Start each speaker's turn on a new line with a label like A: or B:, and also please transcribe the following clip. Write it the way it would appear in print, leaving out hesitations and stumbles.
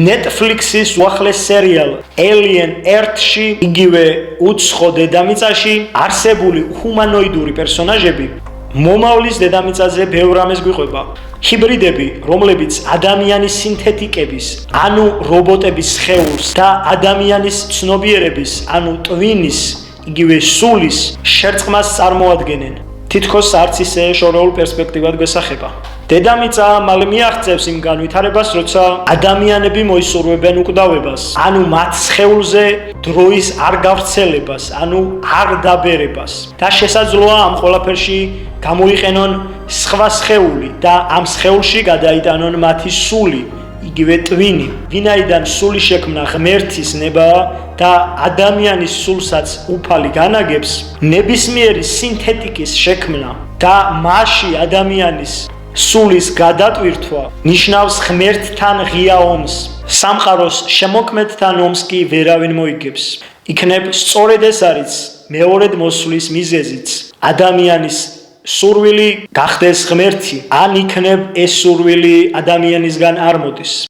A: Netflix-ის უახლეს სერიალ Alien Earth-ში იგივე უცხო დედამიწაში არსებული ჰუმანოიდური პერსონაჟები მომავლის დედამიწაზე ბევრ რამეს გვიყვება. ჰიბრიდები, რომლებიც ადამიანის სინთეტიკების, ანუ რობოტების სხეულს და ადამიანის ცნობიერების, ანუ ტვინის, იგივე სულის შერწყმას წარმოადგენენ. თითქოს არც ისე შორეულ პერსპექტივად გვესახება. დედამიწა მალე მიაღწევს იმ განვითარებას, როცა ადამიანები მოისურვებენ უკვდავებას, ანუ მათ სხეულზე დროის არ გავრცელებას, ანუ არ დაბერებას. და შესაძლოა ამ ყველაფერში გამოიყენონ სხვა სხეული და ამ სხეულში გადაიტანონ მათი სული, იგივე ტვინი. ვინაიდან სული შექმნა ღმერთის ნებაა და ადამიანის სულსაც უფალი განაგებს, ნებისმიერი სინთეტიკის შექმნა და მასში ადამიანის სულის გადატვირთვა ნიშნავს ღმერთთან ღია ომს. სამყაროს შემოქმედთან ომს კი ვერავინ მოიგებს. იქნებ სწორედ ეს არის მეორედ მოსვლის მიზეზიც. ადამიანის სურვილი გახდეს ღმერთი, ან იქნებ ეს სურვილი ადამიანისგან არ მოდის.